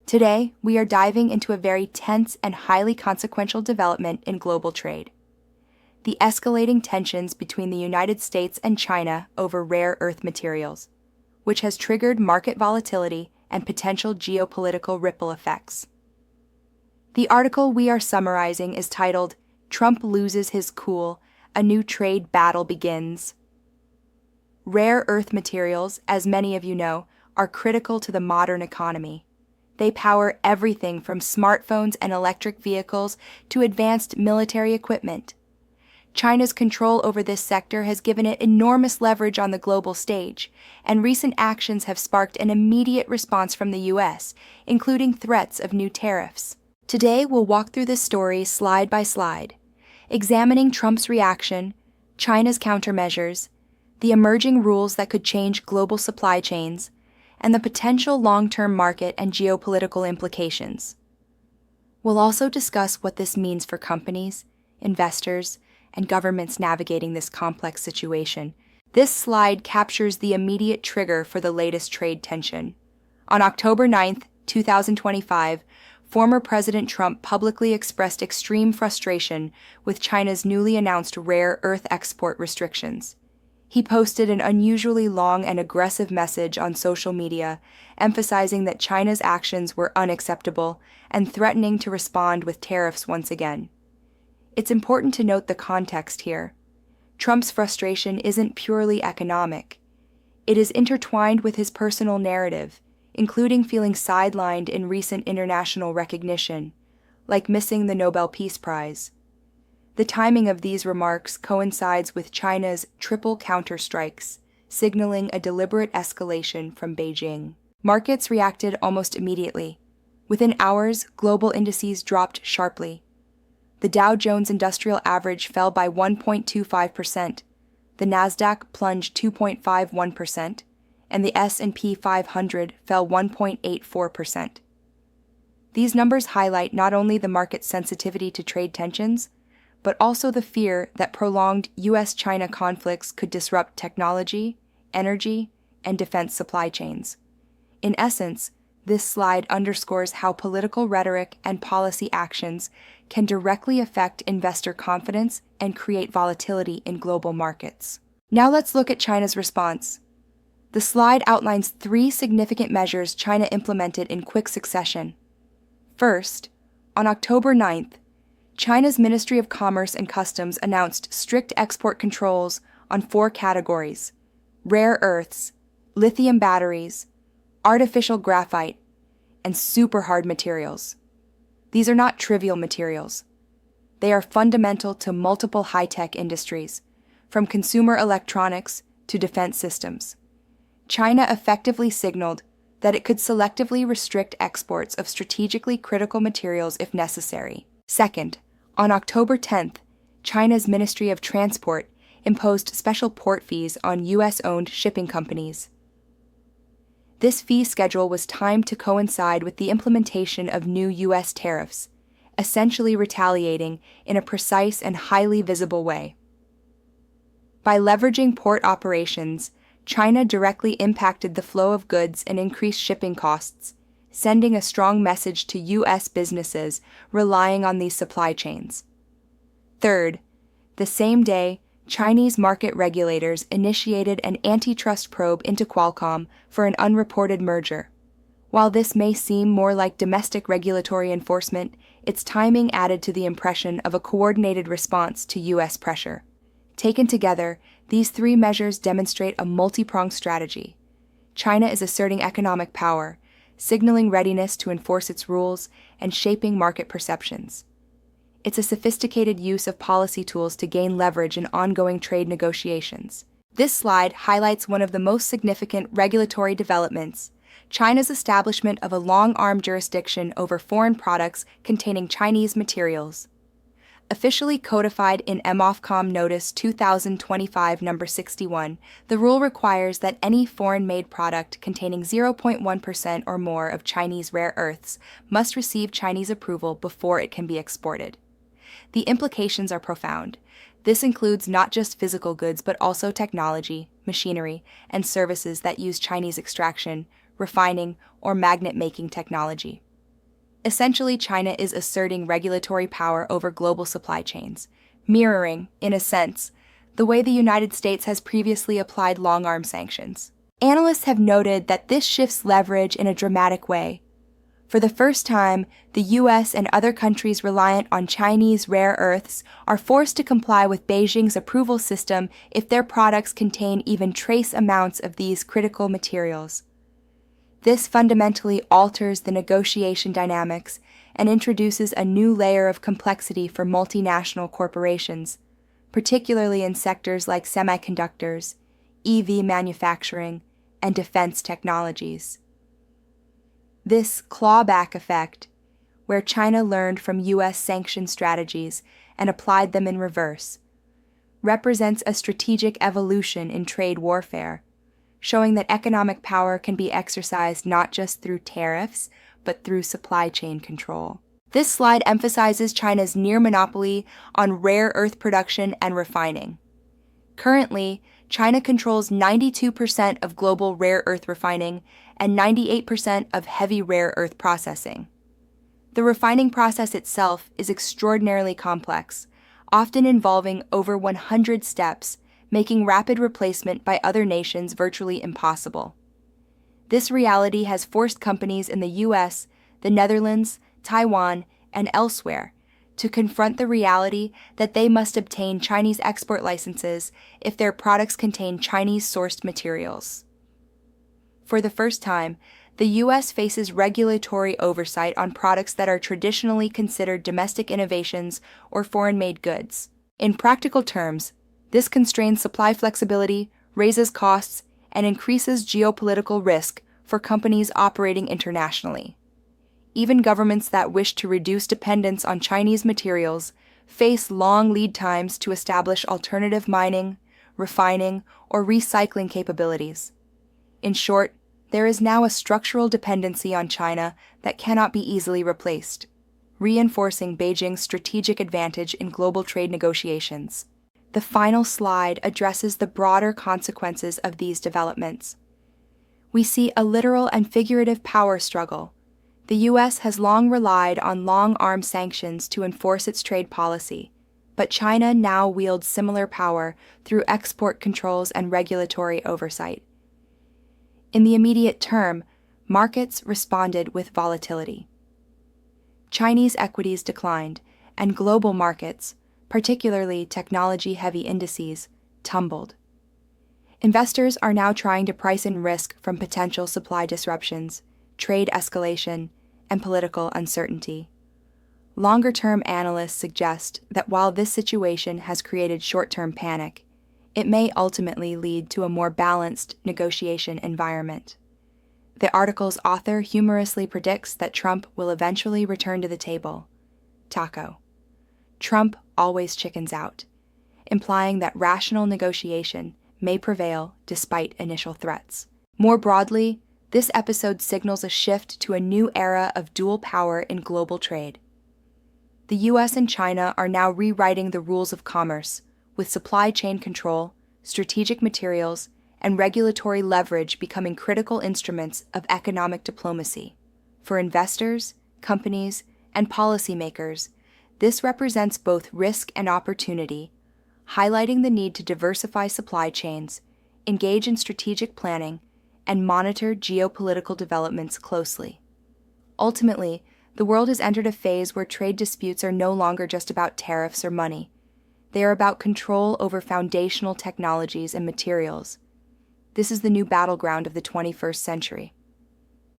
Today, we are diving into a very tense and highly consequential development in global trade: the escalating tensions between the United States and China over rare earth materials, which has triggered market volatility and potential geopolitical ripple effects. The article we are summarizing is titled, "Trump Loses His Cool, A New Trade Battle Begins." Rare earth materials, as many of you know, are critical to the modern economy. They power everything from smartphones and electric vehicles to advanced military equipment. China's control over this sector has given it enormous leverage on the global stage, and recent actions have sparked an immediate response from the US, including threats of new tariffs. Today, we'll walk through this story slide by slide, examining Trump's reaction, China's countermeasures, the emerging rules that could change global supply chains, and the potential long-term market and geopolitical implications. We'll also discuss what this means for companies, investors, and governments navigating this complex situation. This slide captures the immediate trigger for the latest trade tension. On October 9, 2025, former President Trump publicly expressed extreme frustration with China's newly announced rare earth export restrictions. He posted an unusually long and aggressive message on social media, emphasizing that China's actions were unacceptable and threatening to respond with tariffs once again. It's important to note the context here. Trump's frustration isn't purely economic. It is intertwined with his personal narrative, including feeling sidelined in recent international recognition, like missing the Nobel Peace Prize. The timing of these remarks coincides with China's triple counterstrikes, signaling a deliberate escalation from Beijing. Markets reacted almost immediately. Within hours, global indices dropped sharply. The Dow Jones Industrial Average fell by 1.25%, the Nasdaq plunged 2.51%, and the S&P 500 fell 1.84%. These numbers highlight not only the market's sensitivity to trade tensions, but also the fear that prolonged US-China conflicts could disrupt technology, energy, and defense supply chains. In essence, this slide underscores how political rhetoric and policy actions can directly affect investor confidence and create volatility in global markets. Now let's look at China's response. The slide outlines 3 significant measures China implemented in quick succession. First, on October 9th, China's Ministry of Commerce and Customs announced strict export controls on 4 categories: rare earths, lithium batteries, artificial graphite, and super hard materials. These are not trivial materials. They are fundamental to multiple high-tech industries, from consumer electronics to defense systems. China effectively signaled that it could selectively restrict exports of strategically critical materials if necessary. Second, on October 10th, China's Ministry of Transport imposed special port fees on US-owned shipping companies. This fee schedule was timed to coincide with the implementation of new US tariffs, essentially retaliating in a precise and highly visible way. By leveraging port operations, China directly impacted the flow of goods and increased shipping costs, sending a strong message to US businesses relying on these supply chains. Third, the same day, Chinese market regulators initiated an antitrust probe into Qualcomm for an unreported merger. While this may seem more like domestic regulatory enforcement, its timing added to the impression of a coordinated response to US pressure. Taken together, these 3 measures demonstrate a multi-pronged strategy. China is asserting economic power, signaling readiness to enforce its rules, and shaping market perceptions. It's a sophisticated use of policy tools to gain leverage in ongoing trade negotiations. This slide highlights one of the most significant regulatory developments: China's establishment of a long-arm jurisdiction over foreign products containing Chinese materials. Officially codified in MOFCOM Notice 2025 No. 61, the rule requires that any foreign-made product containing 0.1% or more of Chinese rare earths must receive Chinese approval before it can be exported. The implications are profound. This includes not just physical goods but also technology, machinery, and services that use Chinese extraction, refining, or magnet-making technology. Essentially, China is asserting regulatory power over global supply chains, mirroring, in a sense, the way the United States has previously applied long-arm sanctions. Analysts have noted that this shifts leverage in a dramatic way. For the first time, the US and other countries reliant on Chinese rare earths are forced to comply with Beijing's approval system if their products contain even trace amounts of these critical materials. This fundamentally alters the negotiation dynamics and introduces a new layer of complexity for multinational corporations, particularly in sectors like semiconductors, EV manufacturing, and defense technologies. This clawback effect, where China learned from US sanction strategies and applied them in reverse, represents a strategic evolution in trade warfare, showing that economic power can be exercised not just through tariffs, but through supply chain control. This slide emphasizes China's near monopoly on rare earth production and refining. Currently, China controls 92% of global rare earth refining and 98% of heavy rare earth processing. The refining process itself is extraordinarily complex, often involving over 100 steps, making rapid replacement by other nations virtually impossible. This reality has forced companies in the US, the Netherlands, Taiwan, and elsewhere to confront the reality that they must obtain Chinese export licenses if their products contain Chinese-sourced materials. For the first time, the U.S. faces regulatory oversight on products that are traditionally considered domestic innovations or foreign-made goods. In practical terms, this constrains supply flexibility, raises costs, and increases geopolitical risk for companies operating internationally. Even governments that wish to reduce dependence on Chinese materials face long lead times to establish alternative mining, refining, or recycling capabilities. In short, there is now a structural dependency on China that cannot be easily replaced, reinforcing Beijing's strategic advantage in global trade negotiations. The final slide addresses the broader consequences of these developments. We see a literal and figurative power struggle. The U.S. has long relied on long-arm sanctions to enforce its trade policy, but China now wields similar power through export controls and regulatory oversight. In the immediate term, markets responded with volatility. Chinese equities declined, and global markets, particularly technology-heavy indices, tumbled. Investors are now trying to price in risk from potential supply disruptions, trade escalation, and political uncertainty. Longer-term analysts suggest that while this situation has created short-term panic, it may ultimately lead to a more balanced negotiation environment. The article's author humorously predicts that Trump will eventually return to the table. Taco. Trump always chickens out, implying that rational negotiation may prevail despite initial threats. More broadly, this episode signals a shift to a new era of dual power in global trade. The US and China are now rewriting the rules of commerce, with supply chain control, strategic materials, and regulatory leverage becoming critical instruments of economic diplomacy. For investors, companies, and policymakers, this represents both risk and opportunity, highlighting the need to diversify supply chains, engage in strategic planning, and monitor geopolitical developments closely. Ultimately, the world has entered a phase where trade disputes are no longer just about tariffs or money. They are about control over foundational technologies and materials. This is the new battleground of the 21st century.